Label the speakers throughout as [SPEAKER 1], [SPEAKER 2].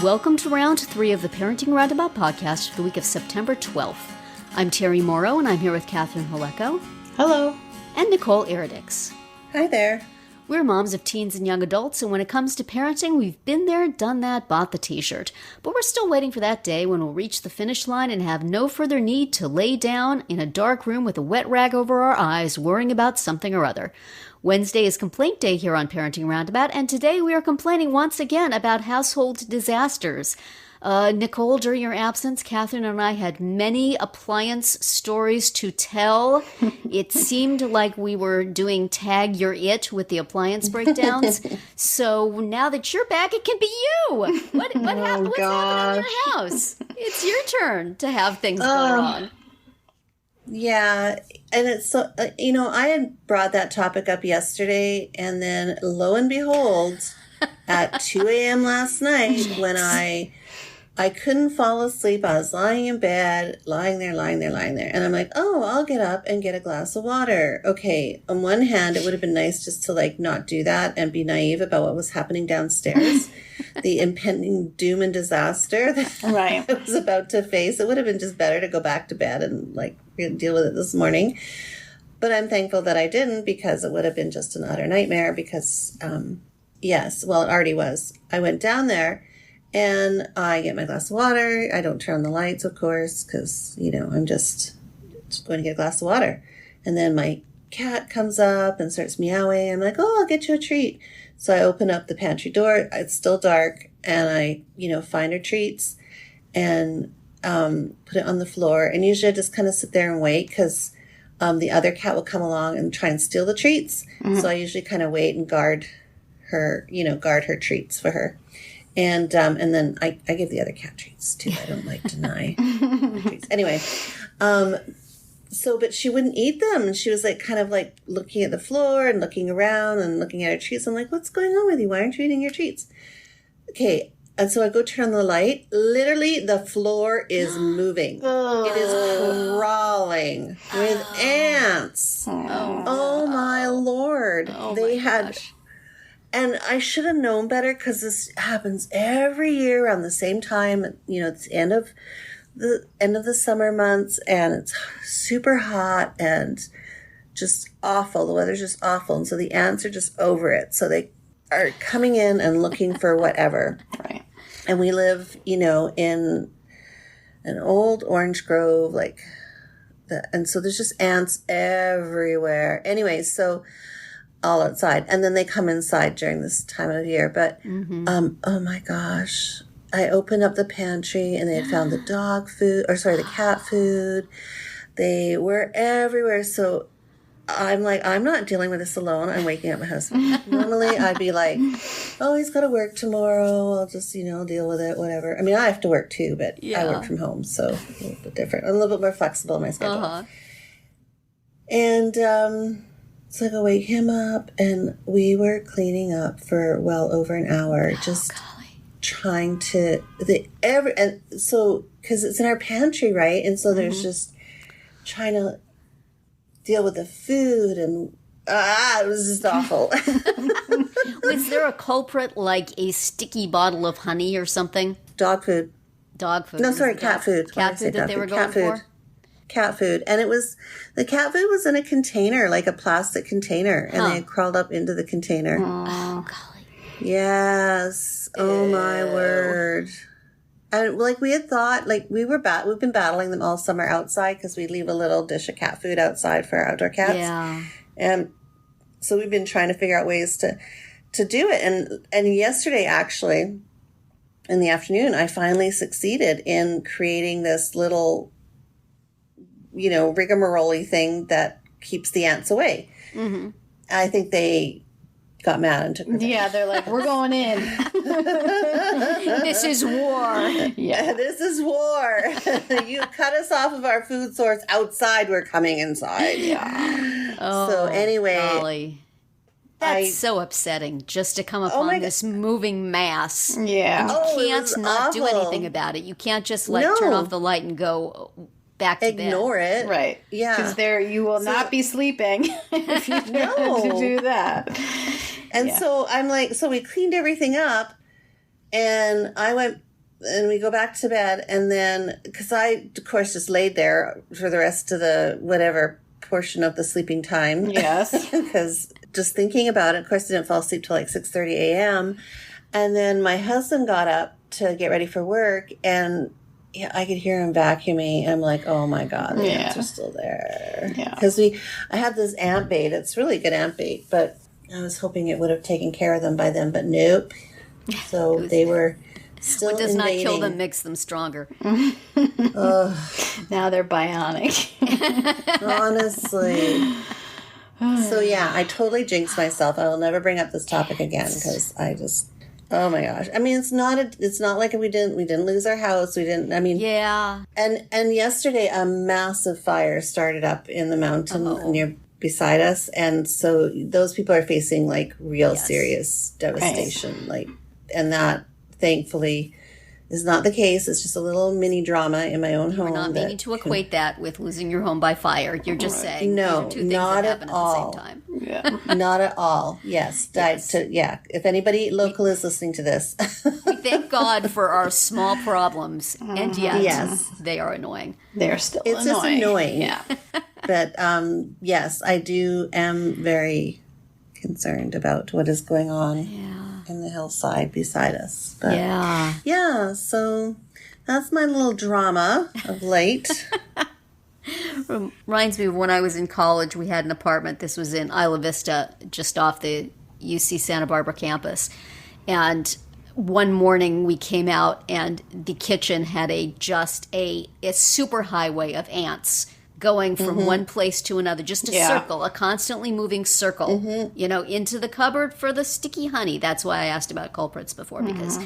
[SPEAKER 1] Welcome to round 3 of the Parenting Roundabout podcast for the week of September 12th. I'm Terry Morrow, and I'm here with Catherine Haleko.
[SPEAKER 2] Hello.
[SPEAKER 1] And Nicole Eridix.
[SPEAKER 2] Hi there.
[SPEAKER 1] We're moms of teens and young adults, and when it comes to parenting, we've been there, done that, bought the t-shirt. But we're still waiting for that day when we'll reach the finish line and have no further need to lay down in a dark room with a wet rag over our eyes, worrying about something or other. Wednesday is complaint day here on Parenting Roundabout, and today we are complaining once again about household disasters. Nicole, during your absence, Catherine and I had many appliance stories to tell. It seemed like we were doing Tag Your It with the appliance breakdowns. So now that you're back, it can be you. What's happening in your house? It's your turn to have things go wrong.
[SPEAKER 2] Yeah, and it's so, I had brought that topic up yesterday, and then lo and behold, at 2 a.m. last night, when I couldn't fall asleep, I was lying in bed, lying there, and I'm like, I'll get up and get a glass of water. Okay, on one hand, it would have been nice just to, not do that and be naive about what was happening downstairs, the impending doom and disaster that I was about to face. It would have been just better to go back to bed and, deal with it this morning. But I'm thankful that I didn't, because it would have been just an utter nightmare because, it already was. I went down there and I get my glass of water. I don't turn on the lights, of course, because, I'm just going to get a glass of water. And then my cat comes up and starts meowing. I'm like, I'll get you a treat. So I open up the pantry door. It's still dark. And I, find her treats and put it on the floor. And usually I just kind of sit there and wait because the other cat will come along and try and steal the treats. Mm-hmm. So I usually kind of wait and guard her treats for her. And then I give the other cat treats too. I don't deny treats. Anyway, but she wouldn't eat them. And she was looking at the floor and looking around and looking at her treats. I'm like, what's going on with you? Why aren't you eating your treats? Okay. And so I go turn on the light. Literally, the floor is moving. It is crawling with ants. Oh my Lord. They had... And I should have known better because this happens every year around the same time. It's the end of the summer months, and it's super hot and just awful. The weather's just awful, and so the ants are just over it. So they are coming in and looking for whatever. Right. And we live, in an old orange grove, and so there's just ants everywhere. Anyway, so all outside, and then they come inside during this time of year. But oh my gosh, I opened up the pantry and they had found the cat food. They were everywhere. So I'm like, I'm not dealing with this alone. I'm waking up my husband. Normally I'd be like, he's got to work tomorrow. I'll just, deal with it, whatever. I mean, I have to work too, but I work from home, so a little bit different. I'm a little bit more flexible in my schedule. And so I go wake him up, and we were cleaning up for well over an hour, just trying to because it's in our pantry, right? And so there's just trying to deal with the food, and it was just awful.
[SPEAKER 1] Was there a culprit, like a sticky bottle of honey or something?
[SPEAKER 2] Dog food. No, sorry, cat food.
[SPEAKER 1] Cat food that they were going for?
[SPEAKER 2] Cat food. And the cat food was in a container, like a plastic container, and they had crawled up into the container.
[SPEAKER 1] Oh, golly.
[SPEAKER 2] Yes. Oh, my word. And we had thought, we've been battling them all summer outside because we leave a little dish of cat food outside for our outdoor cats.
[SPEAKER 1] Yeah.
[SPEAKER 2] And so we've been trying to figure out ways to do it. And yesterday, actually, in the afternoon, I finally succeeded in creating this little, rigmarole thing that keeps the ants away. Mm-hmm. I think they got mad and took revenge.
[SPEAKER 3] Yeah, they're like, we're going in.
[SPEAKER 1] This is war.
[SPEAKER 2] Yeah, this is war. You cut us off of our food source outside, we're coming inside.
[SPEAKER 1] Yeah.
[SPEAKER 2] So anyway.
[SPEAKER 1] Golly. That's so upsetting, just to come upon this moving mass.
[SPEAKER 3] Yeah.
[SPEAKER 1] And you can't not do anything about it. You can't just turn off the light and go back to
[SPEAKER 2] Ignore
[SPEAKER 1] bed.
[SPEAKER 2] it.
[SPEAKER 3] Right.
[SPEAKER 2] Yeah.
[SPEAKER 3] Because you will not be sleeping if you to do that.
[SPEAKER 2] And so I'm like, so we cleaned everything up, and I went and we go back to bed, and then, because I, of course, just laid there for the rest of the whatever portion of the sleeping time.
[SPEAKER 3] Yes.
[SPEAKER 2] Because just thinking about it, of course, I didn't fall asleep till like 6:30 a.m. And then my husband got up to get ready for work, and yeah, I could hear him vacuuming. I'm like, oh my God, the ants are still there.
[SPEAKER 3] Yeah.
[SPEAKER 2] Because I had this ant bait. It's really good ant bait, but I was hoping it would have taken care of them by then, but nope. So they were still
[SPEAKER 1] What does
[SPEAKER 2] invading.
[SPEAKER 1] not kill them makes them stronger.
[SPEAKER 3] Now they're bionic.
[SPEAKER 2] Honestly. So yeah, I totally jinxed myself. I will never bring up this topic again because I just, oh my gosh. I mean, it's not like we didn't lose our house.
[SPEAKER 1] Yeah.
[SPEAKER 2] And yesterday a massive fire started up in the mountain beside us. And so those people are facing like real serious devastation. Like, and that thankfully is not the case. It's just a little mini drama in my own home.
[SPEAKER 1] We're not meaning to equate that with losing your home by fire. You're just saying
[SPEAKER 2] No,
[SPEAKER 1] these are two things
[SPEAKER 2] not
[SPEAKER 1] that happen
[SPEAKER 2] at all.
[SPEAKER 1] at the same time.
[SPEAKER 3] Yeah.
[SPEAKER 2] Not at all. Yes. If anybody local is listening to this.
[SPEAKER 1] We thank God for our small problems, and yet they are annoying.
[SPEAKER 3] They're still
[SPEAKER 2] It's
[SPEAKER 3] annoying.
[SPEAKER 2] just annoying.
[SPEAKER 3] Yeah.
[SPEAKER 2] But yes, I am very concerned about what is going on in the hillside beside us. But yeah, so that's my little drama of late.
[SPEAKER 1] Reminds me of when I was in college, we had an apartment. This was in Isla Vista, just off the UC Santa Barbara campus. And one morning we came out and the kitchen had a super highway of ants going from one place to another, just a circle, a constantly moving circle, into the cupboard for the sticky honey. That's why I asked about culprits before, because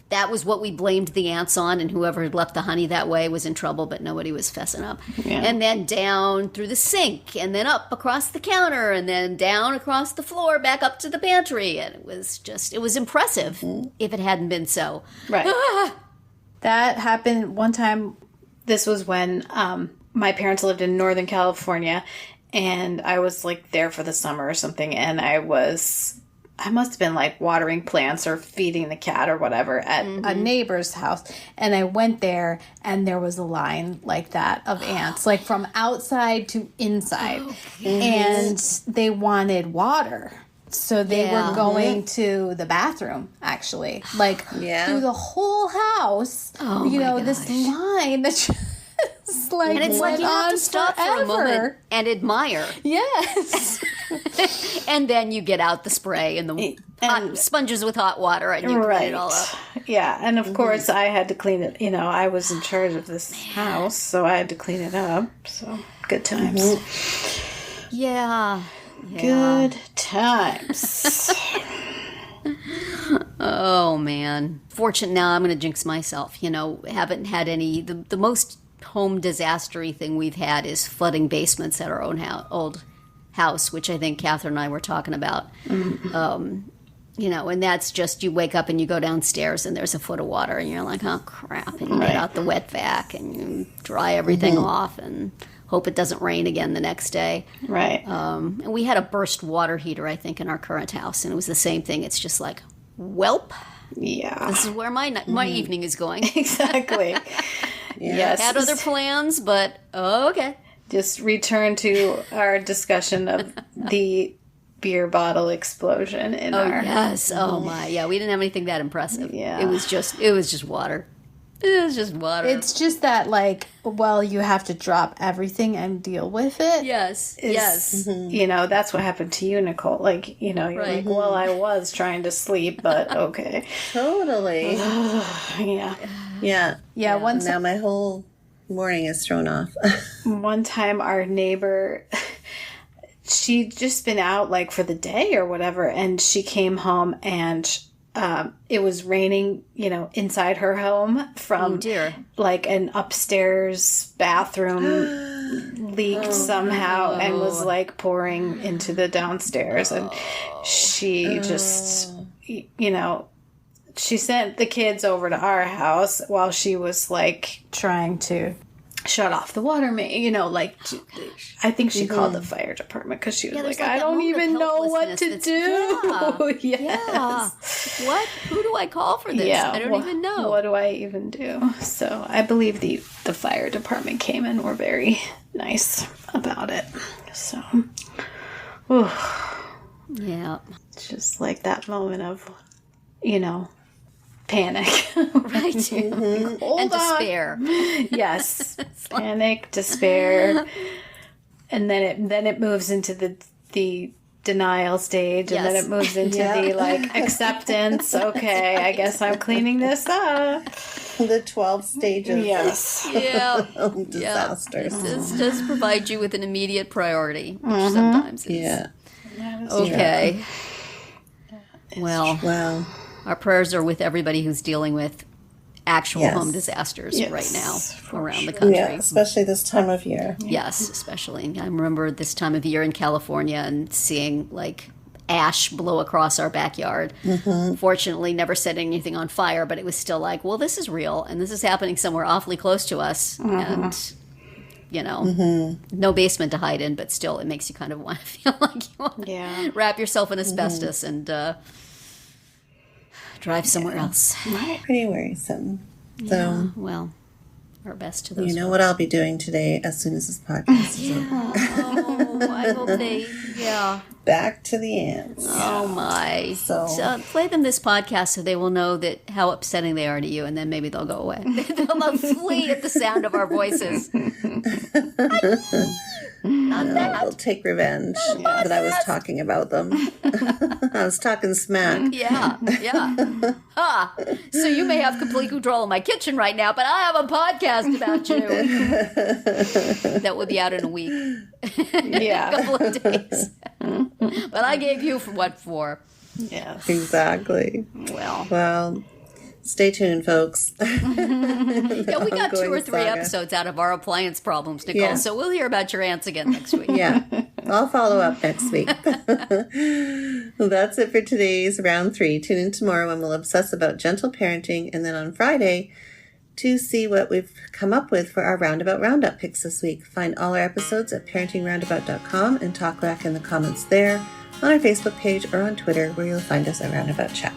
[SPEAKER 1] that was what we blamed the ants on, and whoever had left the honey that way was in trouble, but nobody was fessing up. Yeah. And then down through the sink, and then up across the counter, and then down across the floor, back up to the pantry. And it was impressive if it hadn't been so.
[SPEAKER 3] Right. That happened one time. This was when my parents lived in Northern California, and I was like there for the summer or something, and I must have been like watering plants or feeding the cat or whatever at a neighbor's house. And I went there, and there was a line like that of ants, like from outside to inside. And they wanted water. So they were going to the bathroom, actually. Like through the whole house, this line that just like,
[SPEAKER 1] and it's like you have to stop for a moment and admire.
[SPEAKER 3] Yes.
[SPEAKER 1] And then you get out the spray and the hot sponges with hot water, and you clean it all up.
[SPEAKER 3] Yeah, and of course I had to clean it. I was in charge of this house, so I had to clean it up. So good times.
[SPEAKER 1] Yeah.
[SPEAKER 3] Good times.
[SPEAKER 1] Oh man. Fortunate now. I'm going to jinx myself. Haven't had any. The most home disastery thing we've had is flooding basements at our own old house, which I think Catherine and I were talking about. And that's just, you wake up and you go downstairs and there's a foot of water and you're like, oh crap, and you get out the wet vac and you dry everything off and hope it doesn't rain again the next day.
[SPEAKER 3] Right.
[SPEAKER 1] And we had a burst water heater, I think, in our current house, and it was the same thing. It's just like, welp.
[SPEAKER 3] Yeah.
[SPEAKER 1] This is where my evening is going.
[SPEAKER 3] Exactly. Yes.
[SPEAKER 1] Had other plans, but okay.
[SPEAKER 3] Just return to our discussion of the beer bottle explosion in our...
[SPEAKER 1] Yes. Oh my. Yeah, we didn't have anything that impressive.
[SPEAKER 3] Yeah.
[SPEAKER 1] It was just water. It was just water.
[SPEAKER 3] It's just that, you have to drop everything and deal with it.
[SPEAKER 1] Yes.
[SPEAKER 3] That's what happened to you, Nicole. You're like, well, I was trying to sleep, but okay.
[SPEAKER 2] Totally.
[SPEAKER 3] Yeah.
[SPEAKER 2] Yeah.
[SPEAKER 3] Yeah.
[SPEAKER 2] Now my whole morning is thrown off.
[SPEAKER 3] One time our neighbor, she'd just been out for the day or whatever, and she came home and it was raining, inside her home from an upstairs bathroom leaked somehow and was pouring into the downstairs. And she just, she sent the kids over to our house while she was trying to shut off the water main, like, I think she called the fire department because she was like, I don't even know what to do.
[SPEAKER 1] Yeah. What? Who do I call for this? I don't even know.
[SPEAKER 3] What do I even do? So I believe the fire department came and were very nice about it. So,
[SPEAKER 1] yeah.
[SPEAKER 3] It's just like that moment of, panic.
[SPEAKER 1] Right. And despair.
[SPEAKER 3] Yes. Panic, despair. And then it moves into the denial stage, and then it moves into the acceptance. Okay, I guess I'm cleaning this up.
[SPEAKER 2] The 12 stages.
[SPEAKER 3] Yes.
[SPEAKER 1] Yeah.
[SPEAKER 2] Disasters.
[SPEAKER 1] This does provide you with an immediate priority, which sometimes is.
[SPEAKER 2] Yeah.
[SPEAKER 1] Okay. Well,
[SPEAKER 2] Wow.
[SPEAKER 1] our prayers are with everybody who's dealing with actual home disasters right now around the country.
[SPEAKER 2] Yeah, especially this time of year.
[SPEAKER 1] Yes, especially. I remember this time of year in California and seeing ash blow across our backyard. Fortunately, never set anything on fire, but it was still well, this is real, and this is happening somewhere awfully close to us, and no basement to hide in, but still, it makes you kind of want to feel like you want to wrap yourself in asbestos and drive somewhere else.
[SPEAKER 2] Pretty worrisome. So,
[SPEAKER 1] well, our best to those.
[SPEAKER 2] you know what I'll be doing today as soon as this podcast is over.
[SPEAKER 1] Oh, I hope they,
[SPEAKER 2] Back to the ants.
[SPEAKER 1] Oh, my.
[SPEAKER 2] So
[SPEAKER 1] play them this podcast so they will know that how upsetting they are to you, and then maybe they'll go away. They'll flee at the sound of our voices. Not that.
[SPEAKER 2] They'll take revenge that I was talking about them. I was talking smack.
[SPEAKER 1] Yeah. So you may have complete control of my kitchen right now, but I have a podcast about you. That will be out in a week.
[SPEAKER 3] Yeah.
[SPEAKER 1] A couple of days. But I gave you for?
[SPEAKER 3] Yes.
[SPEAKER 2] Exactly. Well, stay tuned, folks.
[SPEAKER 1] Yeah, we got 2 or 3 episodes out of our appliance problems, Nicole, so we'll hear about your ants again next week.
[SPEAKER 2] Yeah, I'll follow up next week. Well, that's it for today's round 3. Tune in tomorrow when we'll obsess about gentle parenting, and then on Friday to see what we've come up with for our Roundabout Roundup picks this week. Find all our episodes at parentingroundabout.com and talk back in the comments there, on our Facebook page, or on Twitter, where you'll find us at Roundabout Chat.